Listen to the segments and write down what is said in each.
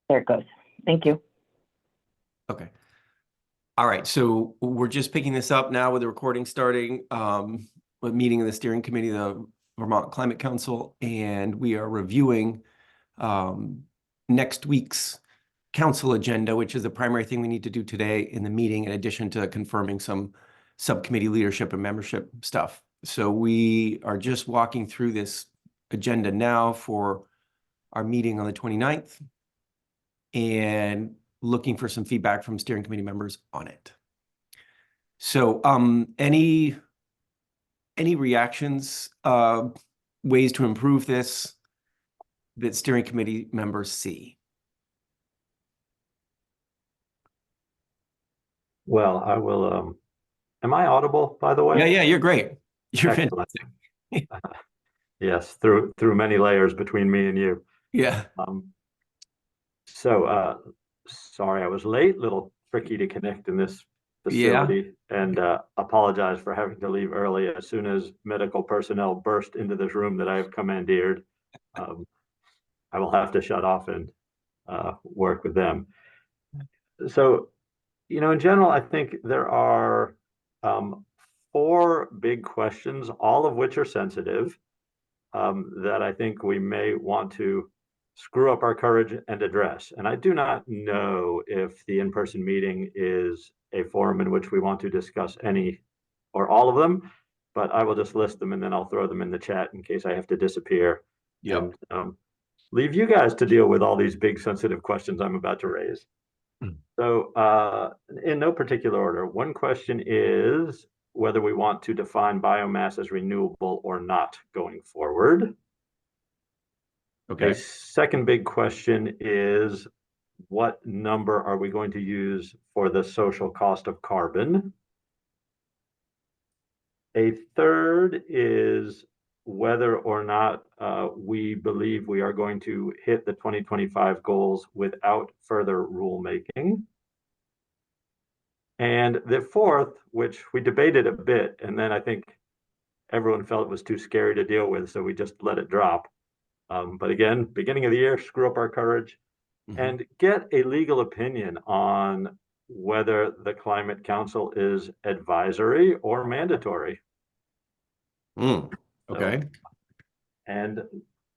There it goes. Thank you. Okay. All right, so we're just picking this up now with the recording starting, with meeting of the steering committee, the Vermont Climate Council, and we are reviewing next week's council agenda, which is the primary thing we need to do today in the meeting, in addition to confirming some subcommittee leadership and membership stuff. So we are just walking through this agenda now for our meeting on the 29th and looking for some feedback from steering committee members on it. So any reactions, ways to improve this that steering committee members see? Well, I will, am I audible, by the way? Yeah, you're great. You're Excellent. fantastic. Yes, through many layers between me and you. Yeah. Sorry I was late, little tricky to connect in this Yeah. facility, and apologize for having to leave early as soon as medical personnel burst into this room that I have commandeered. I will have to shut off and work with them. So, in general, I think there are four big questions, all of which are sensitive, that I think we may want to screw up our courage and address. And I do not know if the in-person meeting is a forum in which we want to discuss any or all of them, but I will just list them and then I'll throw them in the chat in case I have to disappear. Yep. And leave you guys to deal with all these big sensitive questions I'm about to raise. So in no particular order, one question is whether we want to define biomass as renewable or not going forward. Okay. A second big question is what number are we going to use for the social cost of carbon? A third is whether or not we believe we are going to hit the 2025 goals without further rulemaking. And the fourth, which we debated a bit, and then I think everyone felt it was too scary to deal with, so we just let it drop. But again, beginning of the year, screw up our courage and get a legal opinion on whether the Climate Council is advisory or mandatory. Okay. So, and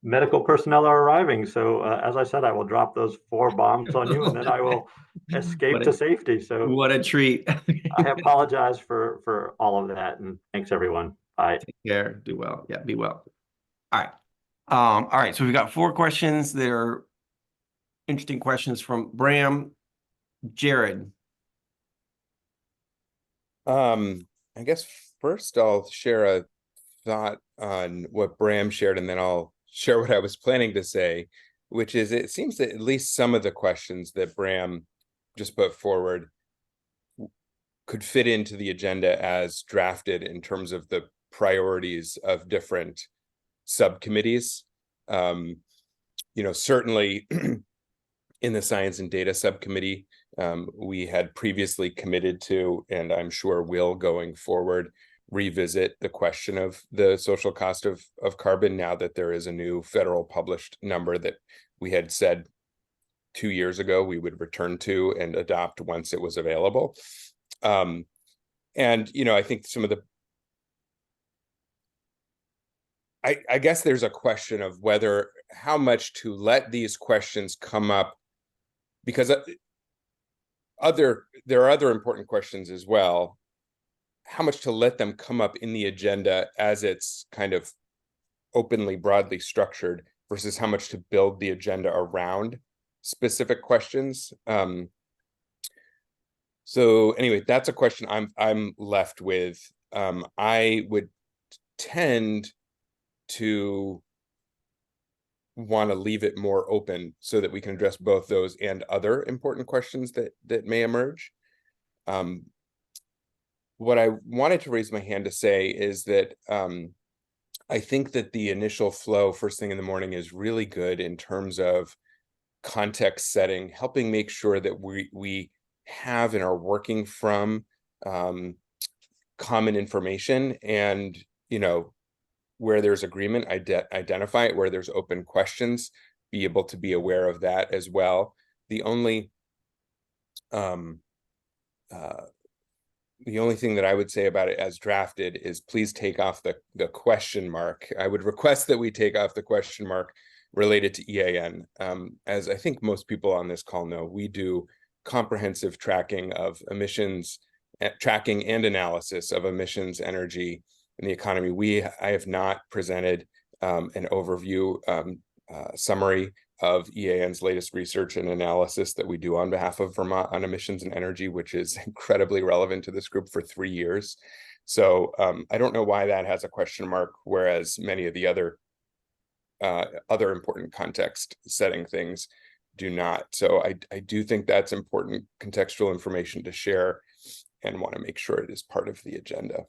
medical personnel are arriving. So as I said, I will drop those 4 bombs on you and then I will escape to safety. So what a treat. I apologize for all of that. And thanks, everyone. Bye. Take care. Do well. Yeah, be well. All right. All right. So we've got 4 questions. They're interesting questions from Bram. Jared. I guess first I'll share a thought on what Bram shared, and then I'll share what I was planning to say, which is it seems that at least some of the questions that Bram just put forward could fit into the agenda as drafted in terms of the priorities of different subcommittees. Certainly in the Science and Data Subcommittee, we had previously committed to, and I'm sure will going forward, revisit the question of the social cost of carbon now that there is a new federal published number that we had said 2 years ago we would return to and adopt once it was available. And, I think some of the I guess there's a question of how much to let these questions come up, because there are other important questions as well. How much to let them come up in the agenda as it's kind of openly, broadly structured versus how much to build the agenda around specific questions. So anyway, that's a question I'm left with. I would tend to want to leave it more open so that we can address both those and other important questions that may emerge. What I wanted to raise my hand to say is that I think that the initial flow first thing in the morning is really good in terms of context setting, helping make sure that we have and are working from common information, and where there's agreement, identify it. Where there's open questions, be able to be aware of that as well. The only thing that I would say about it as drafted is please take off the question mark. I would request that we take off the question mark related to EAN. As I think most people on this call know, we do comprehensive tracking of emissions, tracking and analysis of emissions, energy, and the economy. I have not presented an overview summary of EAN's latest research and analysis that we do on behalf of Vermont on emissions and energy, which is incredibly relevant to this group for 3 years. So I don't know why that has a question mark, whereas many of the other important context setting things do not. So I do think that's important contextual information to share and want to make sure it is part of the agenda.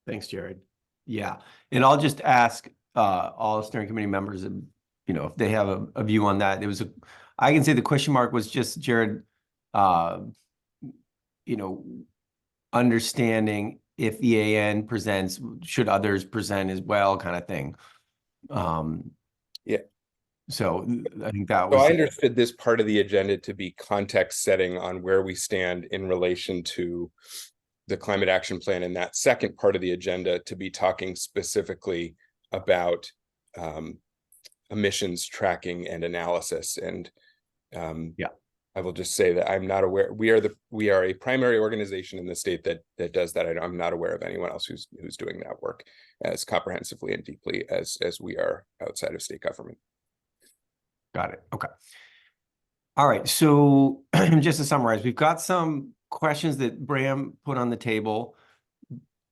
Thanks, Jared. Yeah, and I'll just ask all steering committee members, you know, if they have a view on that. I can say the question mark was just Jared, you know, understanding if EAN presents, should others present as well, kind of thing. Yeah. So I think that was. So I understood this part of the agenda to be context setting on where we stand in relation to the climate action plan, and that second part of the agenda to be talking specifically about emissions tracking and analysis. And yeah, I will just say that I'm not aware. We are a primary organization in the state that does that. I'm not aware of anyone else who's doing that work as comprehensively and deeply as we are outside of state government. Got it. Okay. All right. So just to summarize, we've got some questions that Bram put on the table.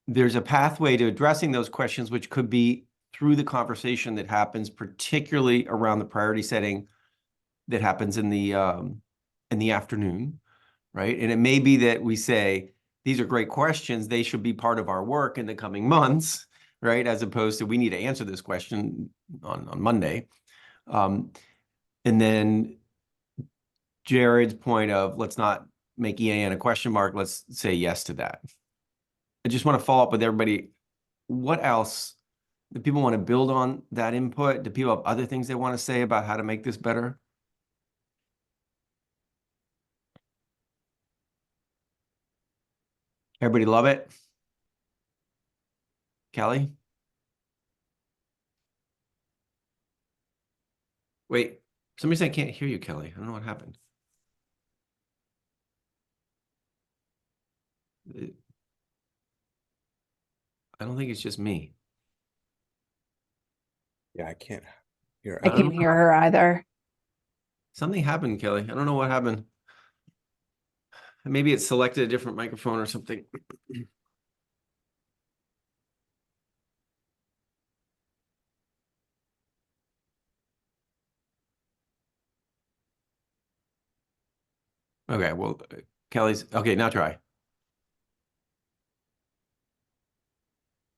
There's a pathway to addressing those questions, which could be through the conversation that happens, particularly around the priority setting that happens in the afternoon, right? And it may be that we say, these are great questions. They should be part of our work in the coming months, right? As opposed to, we need to answer this question on Monday. And then Jared's point of, let's not make EAN a question mark. Let's say yes to that. I just want to follow up with everybody. What else? Do people want to build on that input? Do people have other things they want to say about how to make this better? Everybody love it? Kelly? Wait, somebody said I can't hear you, Kelly. I don't know what happened. I don't think it's just me. Yeah, I can't hear. I can't hear her either. Something happened, Kelly. I don't know what happened. Maybe it selected a different microphone or something. Okay, well, Kelly's okay. Now try.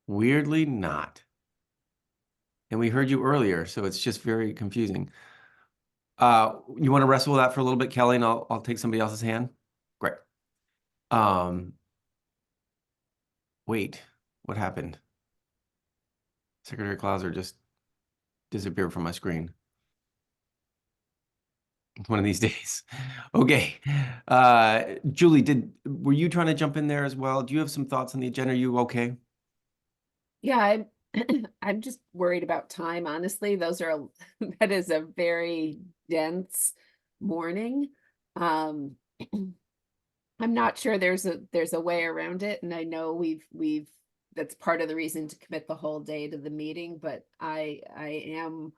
Weirdly not. And we heard you earlier, so it's just very confusing. You want to wrestle with that for a little bit, Kelly, and I'll take somebody else's hand? Great. Wait, what happened? Secretary Clauser just disappeared from my screen. One of these days. Okay. Julie, were you trying to jump in there as well? Do you have some thoughts on the agenda? Are you okay? Yeah, I'm just worried about time, honestly. That is a very dense morning. I'm not sure there's a way around it, and I know we've that's part of the reason to commit the whole day to the meeting, but I am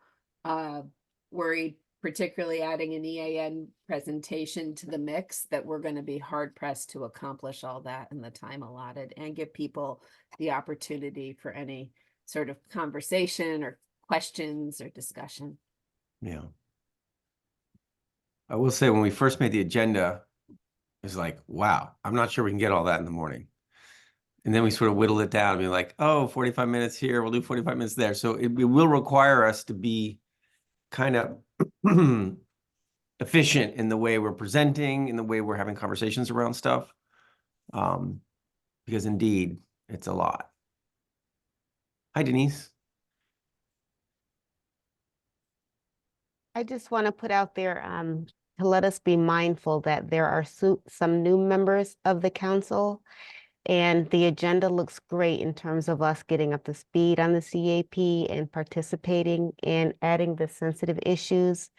worried, particularly adding an EAN presentation to the mix, that we're going to be hard pressed to accomplish all that in the time allotted and give people the opportunity for any sort of conversation or questions or discussion. Yeah. I will say when we first made the agenda, it's like, wow, I'm not sure we can get all that in the morning. And then we sort of whittled it down and be like, oh, 45 minutes here, we'll do 45 minutes there. So it will require us to be kind of efficient in the way we're presenting, in the way we're having conversations around stuff. Because indeed, it's a lot. Hi, Denise. I just want to put out there to let us be mindful that there are some new members of the council, and the agenda looks great in terms of us getting up to speed on the CAP and participating and adding the sensitive issues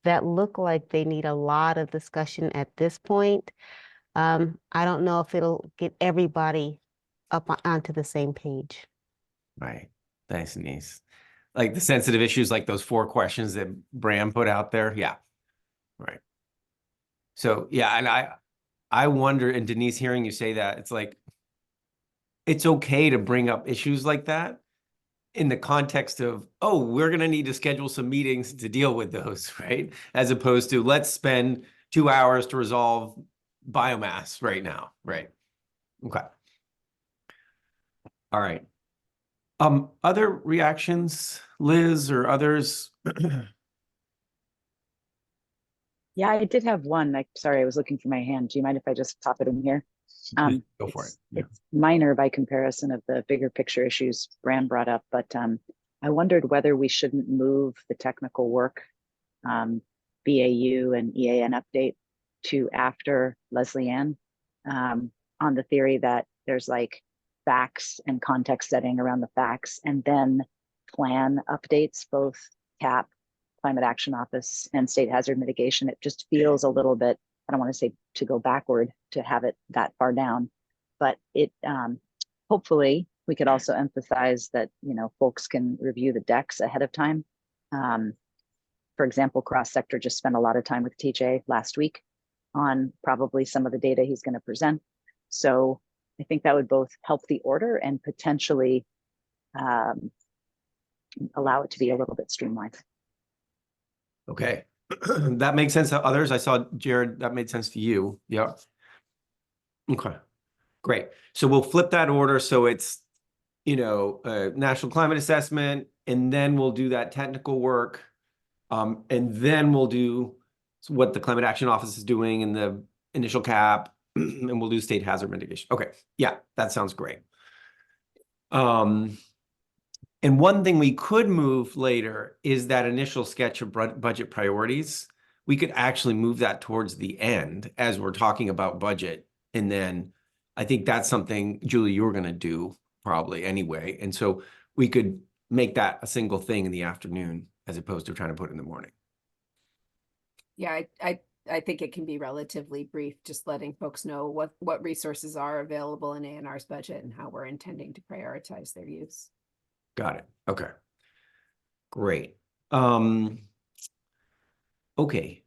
that look like they need a lot of discussion at this point. I don't know if it'll get everybody up onto the same page. Right. Thanks, Denise. Like the sensitive issues, like those 4 questions that Bram put out there. Yeah. Right. So, yeah. And I wonder, and Denise, hearing you say that, it's like, it's okay to bring up issues like that in the context of, oh, we're going to need to schedule some meetings to deal with those, right? As opposed to, let's spend 2 hours to resolve biomass right now. Right. Okay. All right. Other reactions, Liz, or others? Yeah, I did have one. Sorry, I was looking for my hand. Do you mind if I just pop it in here? Please go for it. Yeah. It's minor by comparison of the bigger picture issues Bram brought up, but I wondered whether we shouldn't move the technical work, BAU and EAN update to after Leslie Ann, on the theory that there's like facts and context setting around the facts, and then plan updates, both CAP, Climate Action Office, and State Hazard Mitigation. It just feels a little bit, I don't want to say to go backward to have it that far down, but it hopefully we could also emphasize that, you know, folks can review the decks ahead of time. For example, Cross Sector just spent a lot of time with TJ last week on probably some of the data he's going to present. So I think that would both help the order and potentially allow it to be a little bit streamlined. Okay. That makes sense to others. I saw Jared, that made sense to you. Yeah. Okay. Great. So we'll flip that order. So it's, you know, national climate assessment, and then we'll do that technical work. And then we'll do what the Climate Action Office is doing in the initial CAP, and we'll do state hazard mitigation. Okay. Yeah, that sounds great. And one thing we could move later is that initial sketch of budget priorities. We could actually move that towards the end as we're talking about budget. And then I think that's something, Julie, you're going to do probably anyway. And so we could make that a single thing in the afternoon as opposed to trying to put it in the morning. Yeah, I think it can be relatively brief, just letting folks know what resources are available in ANR's budget and how we're intending to prioritize their use. Got it. Okay. Great. Okay.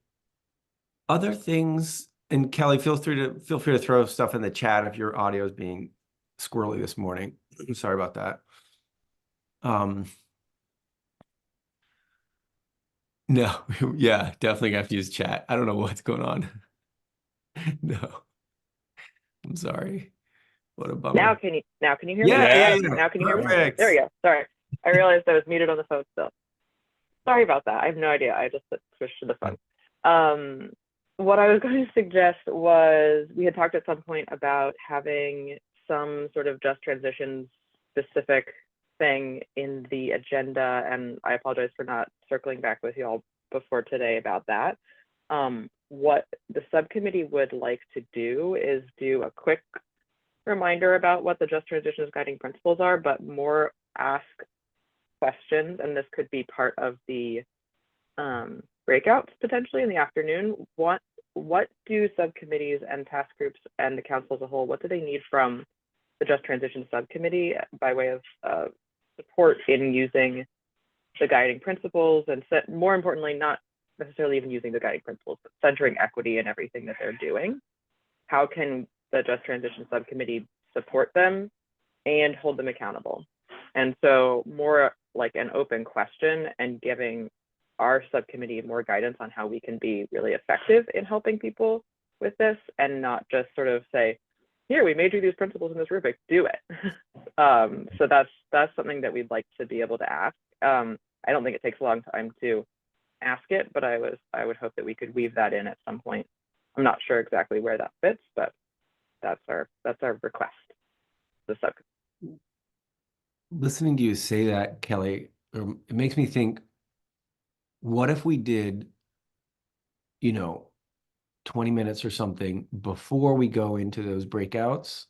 Other things, and Kelly, feel free to throw stuff in the chat if your audio is being squirrely this morning. I'm sorry about that. No, yeah, definitely have to use chat. I don't know what's going on. No, I'm sorry. What a bummer. Now can you hear me? Yeah. Now can you hear me? Perfect. There we go. Sorry. I realized I was muted on the phone still. Sorry about that. I have no idea. I just switched to the phone. What I was going to suggest was, we had talked at some point about having some sort of just transitions specific thing in the agenda, and I apologize for not circling back with you all before today about that. What the subcommittee would like to do is do a quick reminder about what the just transitions guiding principles are, but more ask questions, and this could be part of the breakouts potentially in the afternoon. What do subcommittees and task groups and the council as a whole, what do they need from the Just Transition Subcommittee by way of support in using the guiding principles, and more importantly, not necessarily even using the guiding principles, but centering equity in everything that they're doing? How can the Just Transition Subcommittee support them and hold them accountable? And so more like an open question, and giving our subcommittee more guidance on how we can be really effective in helping people with this, and not just sort of say, here, we made you these principles in this rubric, do it. So that's something that we'd like to be able to ask. I don't think it takes a long time to ask it, but I would hope that we could weave that in at some point. I'm not sure exactly where that fits, but that's our request. The subcommittee. Listening to you say that, Kelly, it makes me think, what if we did, 20 minutes or something before we go into those breakouts,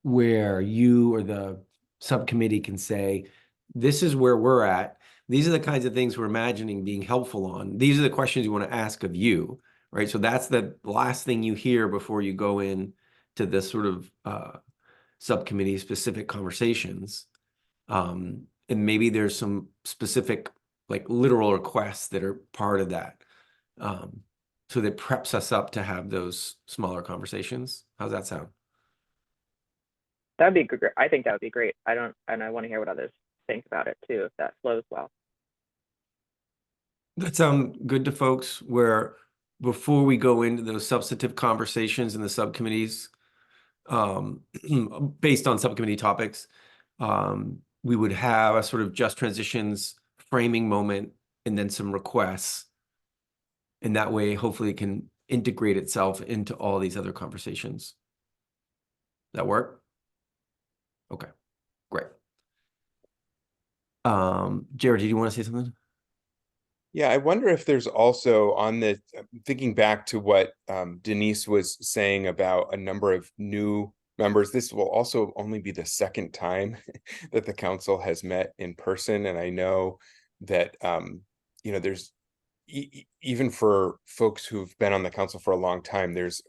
where you or the subcommittee can say, this is where we're at. These are the kinds of things we're imagining being helpful on. These are the questions you want to ask of you, right? So that's the last thing you hear before you go in to this sort of subcommittee specific conversations. And maybe there's some specific like literal requests that are part of that. So that preps us up to have those smaller conversations. How's that sound? That'd be great. I think that would be great. I want to hear what others think about it too, if that flows well. That sound good to folks, where before we go into those substantive conversations in the subcommittees, based on subcommittee topics, we would have a sort of just transitions framing moment and then some requests. And that way, hopefully it can integrate itself into all these other conversations. That work? Okay, great. Jared, did you want to say something? Yeah, I wonder if there's also on the, thinking back to what Denise was saying about a number of new members, this will also only be the second time that the council has met in person. And I know that, there's even for folks who've been on the council for a long time, there's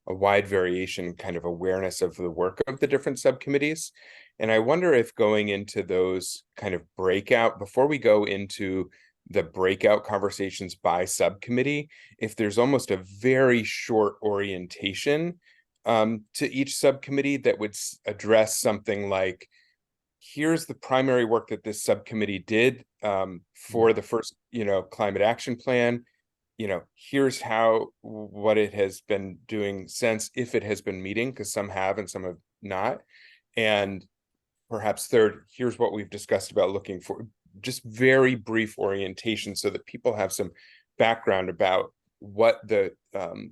a wide variation kind of awareness of the work of the different subcommittees. And I wonder if going into those kind of breakout, before we go into the breakout conversations by subcommittee, if there's almost a very short orientation to each subcommittee that would address something like, here's the primary work that this subcommittee did for the first, climate action plan. Here's what it has been doing since, if it has been meeting, because some have and some have not. And perhaps third, here's what we've discussed about looking for, just very brief orientation so that people have some background about what the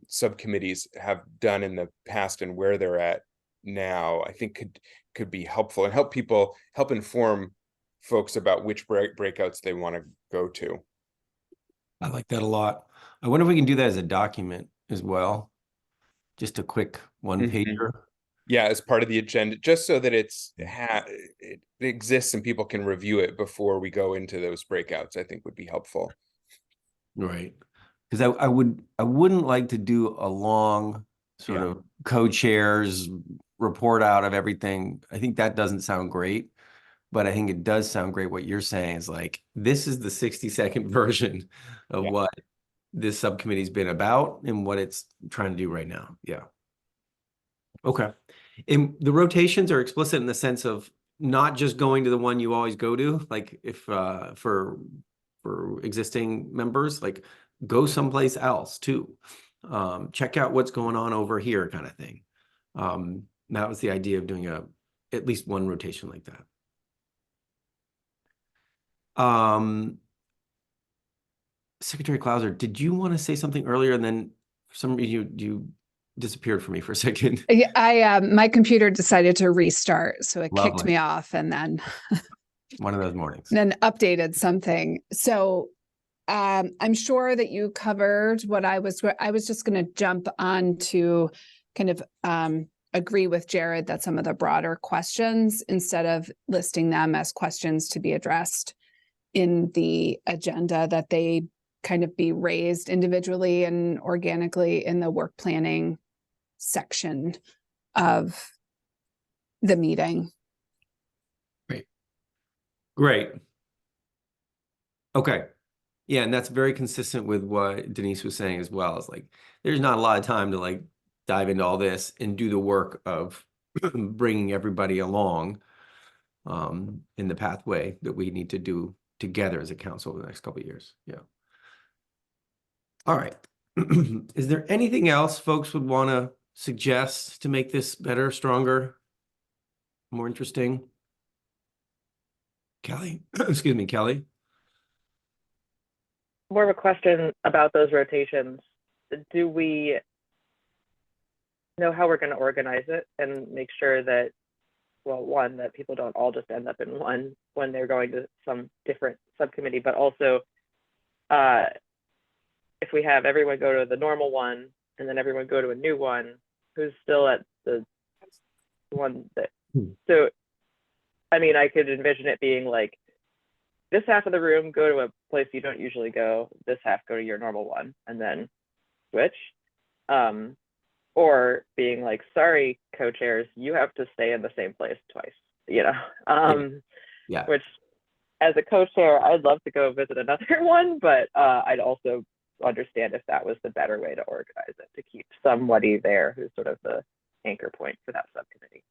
subcommittees have done in the past and where they're at now. I think could be helpful and help inform folks about which breakouts they want to go to. I like that a lot. I wonder if we can do that as a document as well. Just a quick one pager. Yeah, as part of the agenda, just so that it exists and people can review it before we go into those breakouts, I think would be helpful. Right. Because I wouldn't like to do a long sort of co-chairs report out of everything. I think that doesn't sound great, but I think it does sound great. What you're saying is like, this is the 60-second version of what this subcommittee's been about and what it's trying to do right now. Yeah. Okay. And the rotations are explicit in the sense of not just going to the one you always go to, like if for existing members, like go someplace else too. Check out what's going on over here, kind of thing. That was the idea of doing at least one rotation like that. Secretary Clauser, did you want to say something earlier, and then for some reason you disappeared for me for a second? I my computer decided to restart, so it kicked Lovely. me off, and then One of those mornings. then updated something. So I'm sure that you covered what I was just going to jump on to kind of agree with Jared that some of the broader questions, instead of listing them as questions to be addressed in the agenda, that they kind of be raised individually and organically in the work planning section of the meeting. Great. Okay. Yeah, and that's very consistent with what Denise was saying as well. It's like, there's not a lot of time to like dive into all this and do the work of bringing everybody along in the pathway that we need to do together as a council over the next couple of years. Yeah. All right. Is there anything else folks would want to suggest to make this better, stronger, more interesting? Kelly, excuse me, Kelly. More of a question about those rotations. Do we know how we're going to organize it and make sure that, well, one, that people don't all just end up in one when they're going to some different subcommittee, but also if we have everyone go to the normal one and then everyone go to a new one, who's still at the one that, so, I mean, I could envision it being like, this half of the room go to a place you don't usually go, this half go to your normal one, and then switch. Or being like, sorry, co-chairs, you have to stay in the same place twice, you know? Yeah. Which, as a co-chair, I'd love to go visit another one, but I'd also understand if that was the better way to organize it, to keep somebody there who's sort of the anchor point for that subcommittee.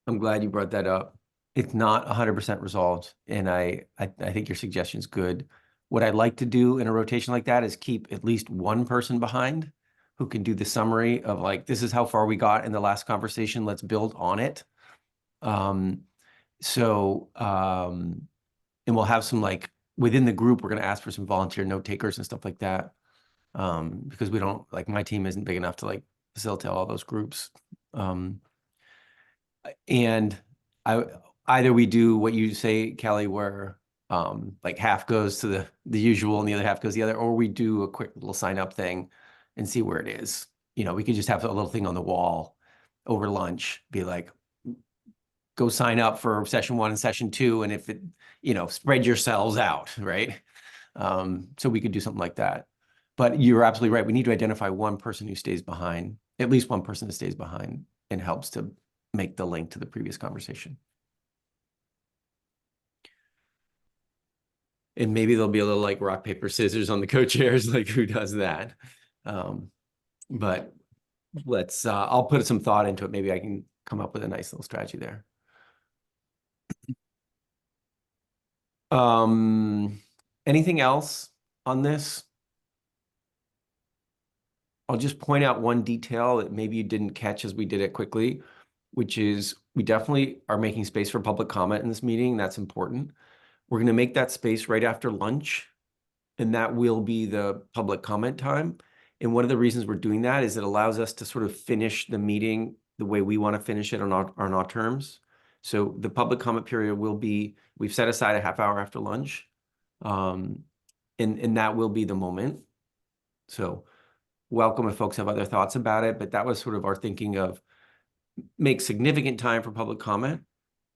I'm glad you brought that up. It's not 100% resolved, and I think your suggestion is good. What I'd like to do in a rotation like that is keep at least one person behind who can do the summary of like, this is how far we got in the last conversation. Let's build on it. And we'll have some, like, within the group, we're going to ask for some volunteer note takers and stuff like that. Because we don't, like, my team isn't big enough to like facilitate all those groups. And either we do what you say, Kelly, where like half goes to the usual and the other half goes the other, or we do a quick little sign up thing and see where it is. You know, we could just have a little thing on the wall over lunch, be like, go sign up for session 1 and session 2. And if it, you know, spread yourselves out, right? So we could do something like that. But you're absolutely right. We need to identify one person who stays behind, at least one person that stays behind and helps to make the link to the previous conversation. And maybe there'll be a little like rock, paper, scissors on the co-chairs, like who does that? But let's, I'll put some thought into it. Maybe I can come up with a nice little strategy there. Anything else on this? I'll just point out one detail that maybe you didn't catch as we did it quickly, which is we definitely are making space for public comment in this meeting. That's important. We're going to make that space right after lunch, and that will be the public comment time. And one of the reasons we're doing that is it allows us to sort of finish the meeting the way we want to finish it on our terms. So the public comment period will be, we've set aside a half hour after lunch, and that will be the moment. So welcome if folks have other thoughts about it, but that was sort of our thinking of make significant time for public comment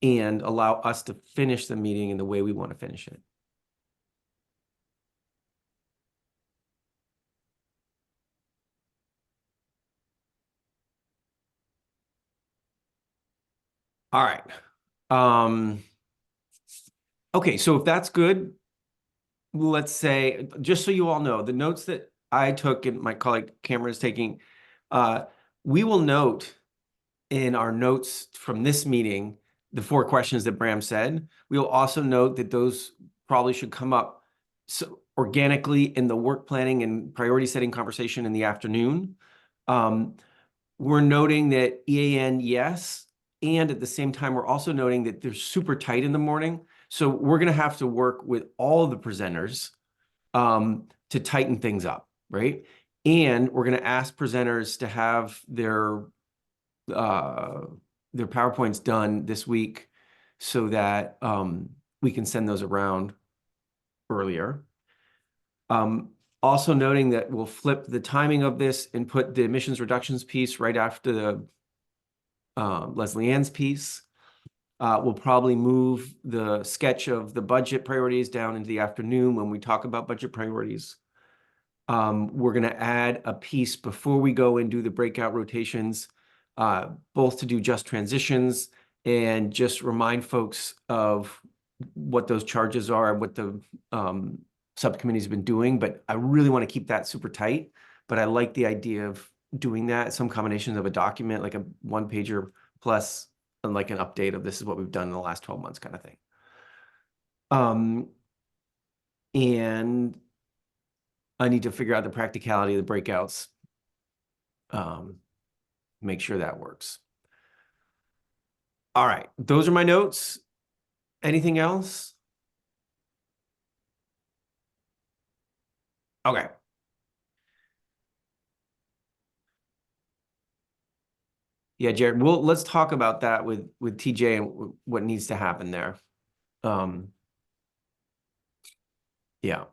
and allow us to finish the meeting in the way we want to finish it. All right. Okay, so if that's good, let's say, just so you all know, the notes that I took and my colleague Cameron is taking, we will note in our notes from this meeting the 4 questions that Bram said. We will also note that those probably should come up so organically in the work planning and priority setting conversation in the afternoon. We're noting that EAN, yes. And at the same time, we're also noting that they're super tight in the morning. So we're going to have to work with all of the presenters to tighten things up, right? And we're going to ask presenters to have their PowerPoints done this week so that we can send those around earlier. Also noting that we'll flip the timing of this and put the emissions reductions piece right after the Leslie Ann's piece. We'll probably move the sketch of the budget priorities down into the afternoon when we talk about budget priorities. We're going to add a piece before we go and do the breakout rotations, both to do just transitions and just remind folks of what those charges are and what the subcommittee's been doing. But I really want to keep that super tight. But I like the idea of doing that, some combinations of a document, like a 1-pager plus and like an update of this is what we've done in the last 12 months kind of thing. And I need to figure out the practicality of the breakouts. Make sure that works. All right, those are my notes. Anything else? Okay. Yeah, Jared, let's talk about that with TJ and what needs to happen there. Yeah.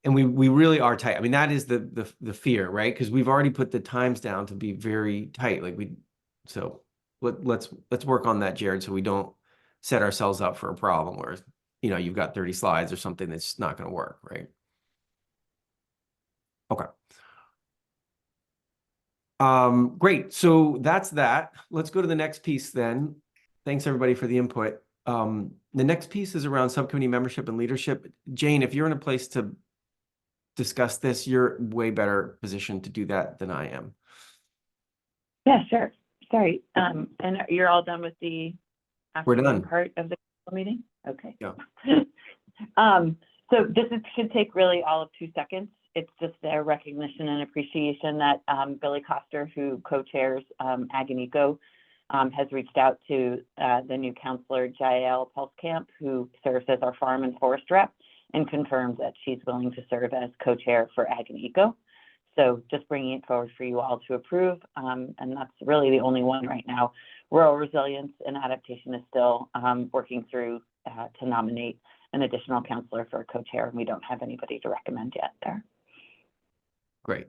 And we really are tight. I mean, that is the fear, right? Because we've already put the times down to be very tight. Like so let's work on that, Jared, so we don't set ourselves up for a problem where, you know, you've got 30 slides or something that's not going to work, right? Okay. Great. So that's that. Let's go to the next piece then. Thanks everybody for the input. The next piece is around subcommittee membership and leadership. Jane, if you're in a place to discuss this, you're way better positioned to do that than I am. Yeah, sure. Sorry. And you're all done with the We're afternoon done. part of the meeting? Okay. Yeah. So should take really all of 2 seconds. It's just a recognition and appreciation that Billy Coster, who co-chairs Ag and Eco, has reached out to the new counselor, Jael Pulskamp, who serves as our farm and forest rep, and confirms that she's willing to serve as co-chair for Ag and Eco. So just bringing it forward for you all to approve. And that's really the only one right now. Rural resilience and adaptation is still working through to nominate an additional counselor for a co-chair, and we don't have anybody to recommend yet there. Great.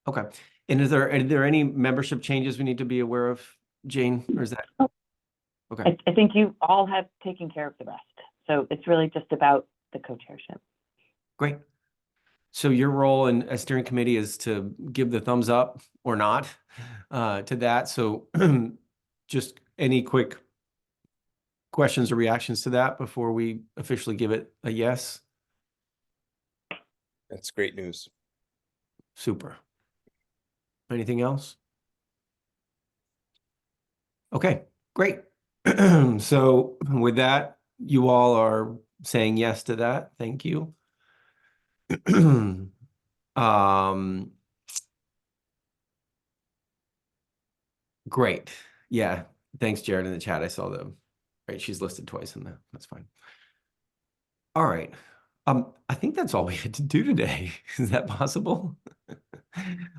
Okay. And are there any membership changes we need to be aware of, Jane, or is that? Okay. I think you all have taken care of the rest. So it's really just about the co-chairship. Great. So your role in a steering committee is to give the thumbs up or not to that. So just any quick questions or reactions to that before we officially give it a yes? That's great news. Super. Anything else? Okay, great. So with that, you all are saying yes to that. Thank you. Great. Yeah. Thanks, Jared, in the chat. I saw them. Right. She's listed twice in there. That's fine. All right. I think that's all we had to do today. Is that possible?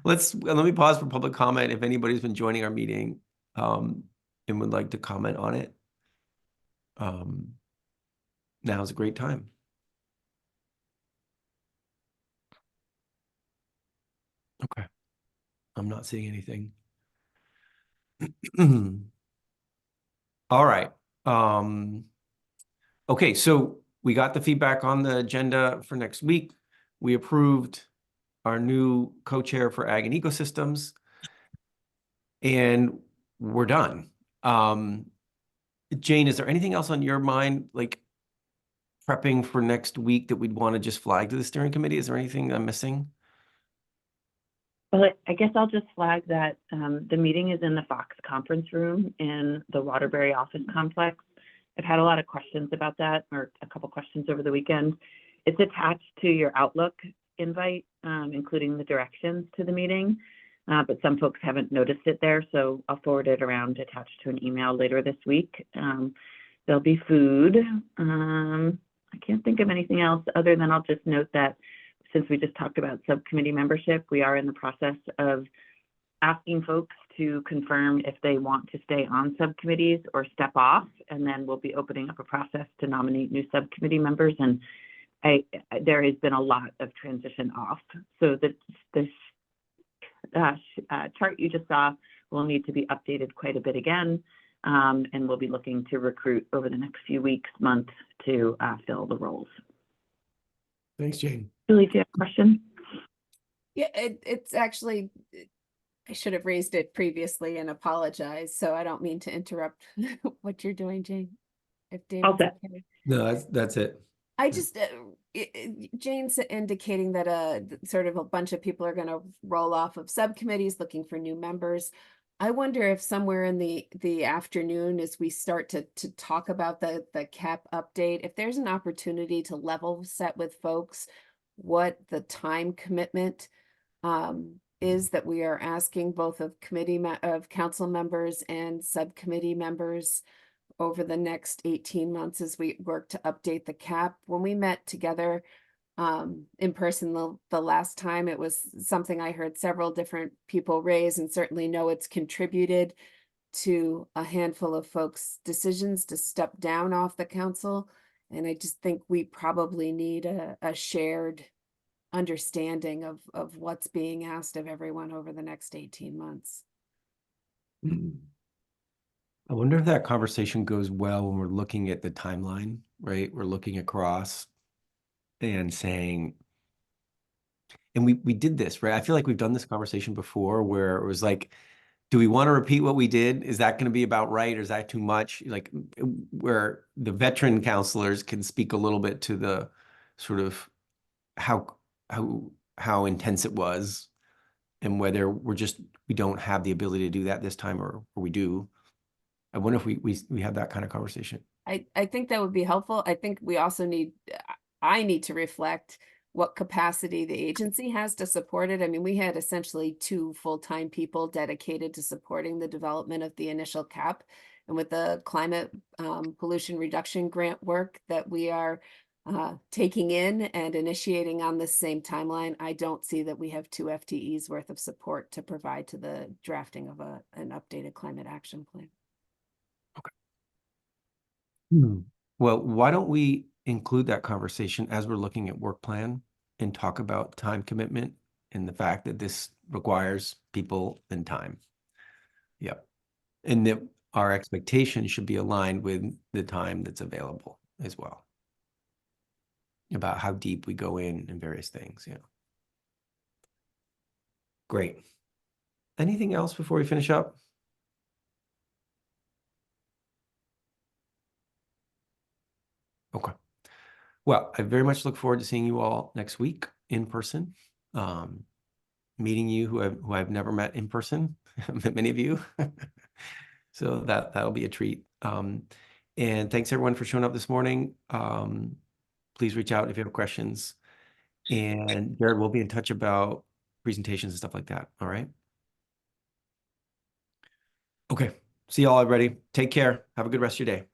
Let me pause for public comment if anybody's been joining our meeting and would like to comment on it. Now's a great time. Okay. I'm not seeing anything. All right. Okay, so we got the feedback on the agenda for next week. We approved our new co-chair for Ag and Ecosystems, and we're done. Jane, is there anything else on your mind, like prepping for next week, that we'd want to just flag to the steering committee? Is there anything I'm missing? Well, I guess I'll just flag that the meeting is in the Fox conference room in the Waterbury office complex. I've had a lot of questions about that, or a couple questions over the weekend. It's attached to your Outlook invite, including the directions to the meeting, but some folks haven't noticed it there, so I'll forward it around attached to an email later this week. There'll be food. I can't think of anything else other than I'll just note that since we just talked about subcommittee membership, we are in the process of asking folks to confirm if they want to stay on subcommittees or step off, and then we'll be opening up a process to nominate new subcommittee members. And there has been a lot of transition off. So this chart you just saw will need to be updated quite a bit again, and we'll be looking to recruit over the next few weeks, months to fill the roles. Thanks, Jane. Julie, do you have a question? Yeah, it's actually, I should have raised it previously and apologized, so I don't mean to interrupt what you're doing, Jane. If David's okay. No, that's it. I just, Jane's indicating that sort of a bunch of people are going to roll off of subcommittees looking for new members. I wonder if somewhere in the afternoon, as we start to talk about the CAP update, if there's an opportunity to level set with folks what the time commitment is that we are asking both of council members and subcommittee members over the next 18 months as we work to update the CAP. When we met together in person the last time, it was something I heard several different people raise, and certainly know it's contributed to a handful of folks' decisions to step down off the council. And I just think we probably need a shared understanding of what's being asked of everyone over the next 18 months. I wonder if that conversation goes well when we're looking at the timeline, right? We're looking across and saying, and we did this, right? I feel like we've done this conversation before where it was like, do we want to repeat what we did? Is that going to be about right, or is that too much? Like, where the veteran counselors can speak a little bit to the sort of how intense it was, and whether we don't have the ability to do that this time, or we do. I wonder if we have that kind of conversation. I think that would be helpful. I think we also I need to reflect what capacity the agency has to support it. I mean, we had essentially 2 full-time people dedicated to supporting the development of the initial cap. And with the climate pollution reduction grant work that we are taking in and initiating on the same timeline, I don't see that we have 2 FTEs worth of support to provide to the drafting of an updated climate action plan. Well, why don't we include that conversation as we're looking at work plan and talk about time commitment and the fact that this requires people and time. Yep. And that our expectations should be aligned with the time that's available as well. About how deep we go in various things. Yeah. Great. Anything else before we finish up? Okay. Well, I very much look forward to seeing you all next week in person. Meeting you who I've never met in person, many of you. So that'll be a treat. And thanks everyone for showing up this morning. Please reach out if you have questions. And Jared, we'll be in touch about presentations and stuff like that. All right. Okay. See you all, everybody. Take care. Have a good rest of your day.